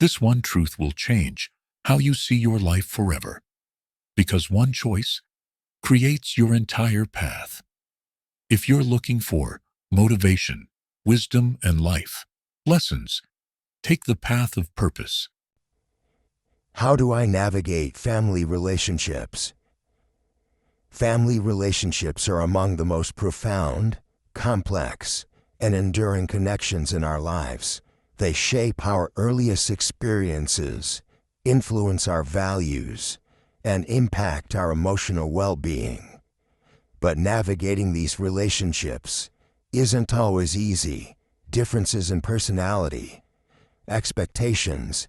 This one truth will change how you see your life forever, because one choice creates your entire path. If you're looking for motivation, wisdom, and life lessons, take the path of purpose. How do I navigate family relationships? Family relationships are among the most profound, complex, and enduring connections in our lives. They shape our earliest experiences, influence our values, and impact our emotional well-being. But navigating these relationships isn't always easy. Differences in personality, expectations,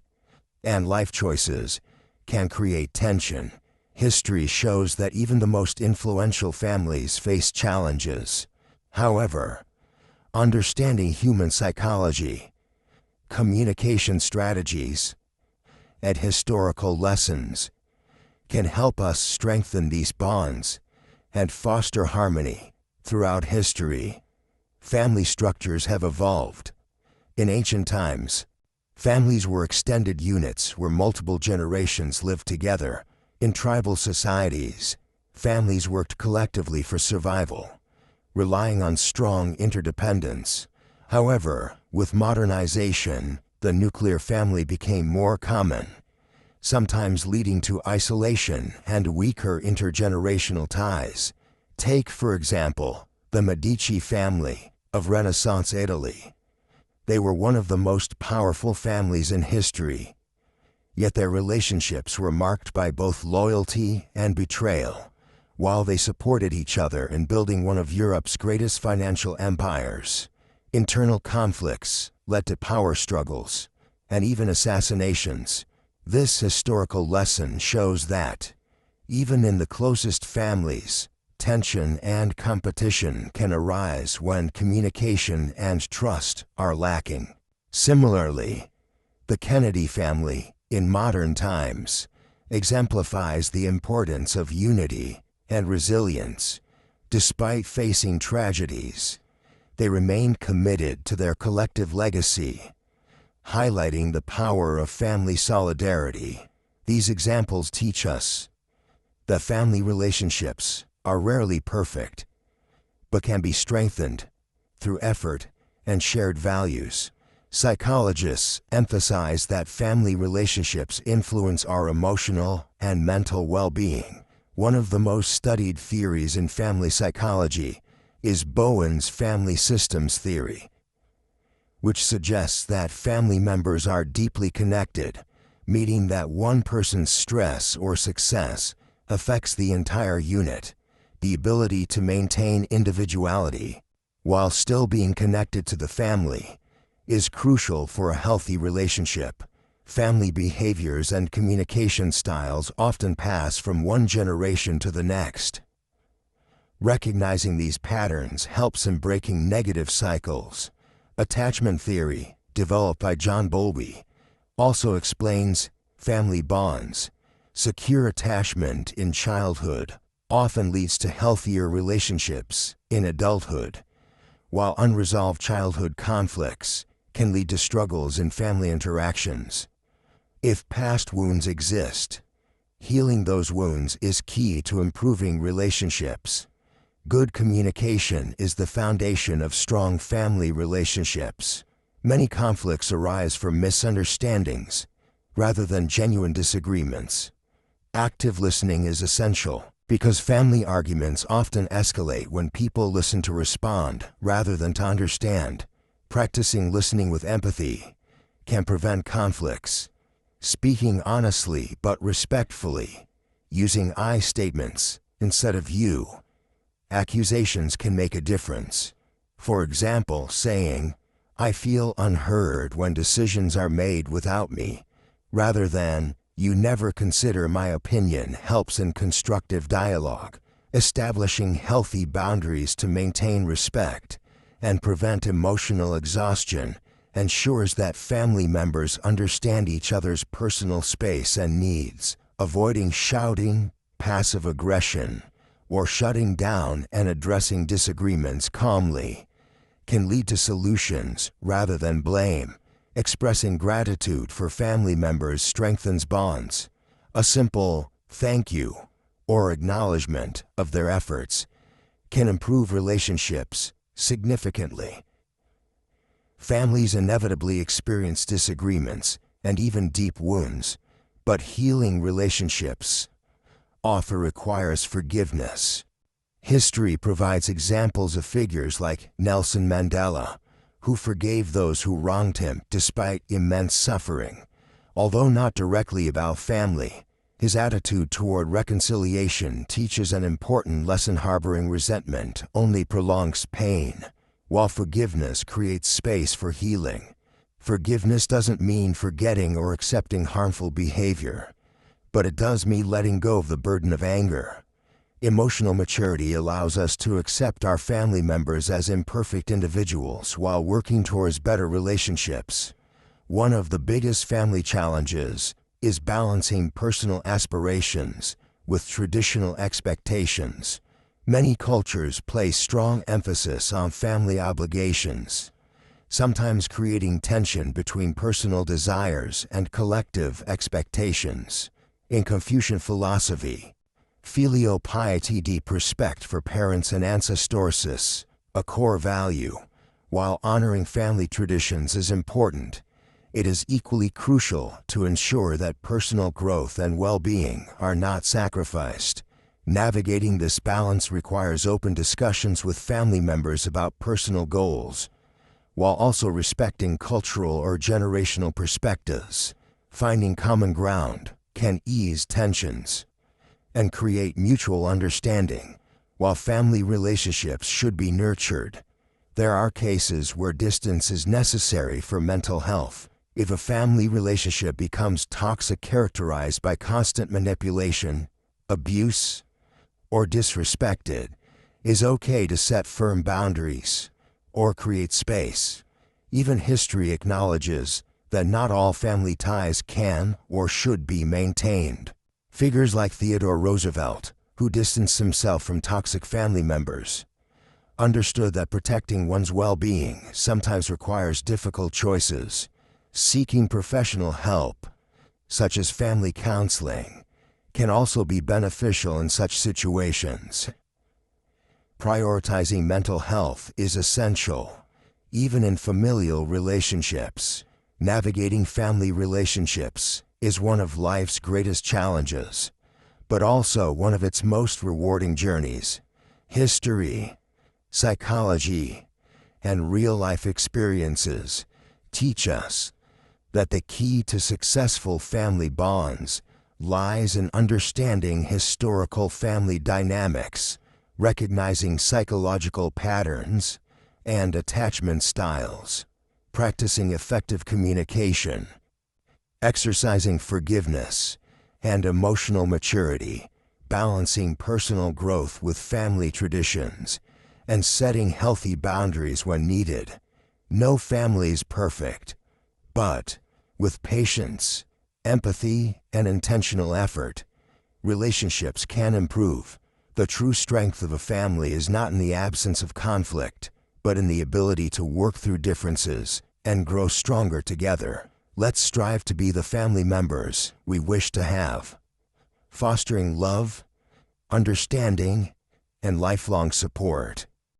and life choices can create tension. History shows that even the most influential families face challenges. However, understanding human psychology, communication strategies, and historical lessons can help us strengthen these bonds and foster harmony. Throughout history, family structures have evolved. In ancient times, families were extended units where multiple generations lived together. In tribal societies, families worked collectively for survival, relying on strong interdependence. However, with modernization, the nuclear family became more common, sometimes leading to isolation and weaker intergenerational ties. Take, for example, the Medici family of Renaissance Italy. They were one of the most powerful families in history, yet their relationships were marked by both loyalty and betrayal. While they supported each other in building one of Europe's greatest financial empires, internal conflicts led to power struggles and even assassinations. This historical lesson shows that, even in the closest families, tension and competition can arise when communication and trust are lacking. Similarly, the Kennedy family, in modern times, exemplifies the importance of unity and resilience. Despite facing tragedies, they remained committed to their collective legacy, highlighting the power of family solidarity. These examples teach us that family relationships are rarely perfect, but can be strengthened through effort and shared values. Psychologists emphasize that family relationships influence our emotional and mental well-being. One of the most studied theories in family psychology is Bowen's family systems theory, which suggests that family members are deeply connected, meaning that one person's stress or success affects the entire unit. The ability to maintain individuality while still being connected to the family is crucial for a healthy relationship. Family behaviors and communication styles often pass from one generation to the next. Recognizing these patterns helps in breaking negative cycles. Attachment theory, developed by John Bowlby, also explains family bonds. Secure attachment in childhood often leads to healthier relationships in adulthood, while unresolved childhood conflicts can lead to struggles in family interactions. If past wounds exist, healing those wounds is key to improving relationships. Good communication is the foundation of strong family relationships. Many conflicts arise from misunderstandings rather than genuine disagreements. Active listening is essential, because family arguments often escalate when people listen to respond rather than to understand. Practicing listening with empathy can prevent conflicts. Speaking honestly but respectfully, using I statements instead of you, accusations can make a difference. For example, saying, "I feel unheard when decisions are made without me," rather than, "You never consider my opinion," helps in constructive dialogue. Establishing healthy boundaries to maintain respect and prevent emotional exhaustion ensures that family members understand each other's personal space and needs. Avoiding shouting, passive aggression, or shutting down and addressing disagreements calmly can lead to solutions rather than blame. Expressing gratitude for family members strengthens bonds. A simple thank you or acknowledgement of their efforts can improve relationships significantly. Families inevitably experience disagreements and even deep wounds, but healing relationships often requires forgiveness. History provides examples of figures like Nelson Mandela, who forgave those who wronged him despite immense suffering. Although not directly about family, his attitude toward reconciliation teaches an important lesson. Harboring resentment only prolongs pain, while forgiveness creates space for healing. Forgiveness doesn't mean forgetting or accepting harmful behavior, but it does mean letting go of the burden of anger. Emotional maturity allows us to accept our family members as imperfect individuals while working towards better relationships. One of the biggest family challenges is balancing personal aspirations with traditional expectations. Many cultures place strong emphasis on family obligations, sometimes creating tension between personal desires and collective expectations. In Confucian philosophy, filial piety, deep respect for parents and ancestors, a core value. While honoring family traditions is important, it is equally crucial to ensure that personal growth and well-being are not sacrificed. Navigating this balance requires open discussions with family members about personal goals, while also respecting cultural or generational perspectives. Finding common ground can ease tensions and create mutual understanding. While family relationships should be nurtured, there are cases where distance is necessary for mental health. If a family relationship becomes toxic, characterized by constant manipulation, abuse, or disrespect, it is okay to set firm boundaries or create space. Even history acknowledges that not all family ties can or should be maintained. Figures like Theodore Roosevelt, who distanced himself from toxic family members, understood that protecting one's well-being sometimes requires difficult choices. Seeking professional help, such as family counseling, can also be beneficial in such situations. Prioritizing mental health is essential, even in familial relationships. Navigating family relationships is one of life's greatest challenges, but also one of its most rewarding journeys. History, psychology, and real-life experiences teach us that the key to successful family bonds lies in understanding historical family dynamics, recognizing psychological patterns and attachment styles, practicing effective communication, exercising forgiveness and emotional maturity, balancing personal growth with family traditions, and setting healthy boundaries when needed. No family is perfect, but with patience, empathy, and intentional effort, relationships can improve. The true strength of a family is not in the absence of conflict, but in the ability to work through differences and grow stronger together. Let's strive to be the family members we wish to have, fostering love, understanding, and lifelong support.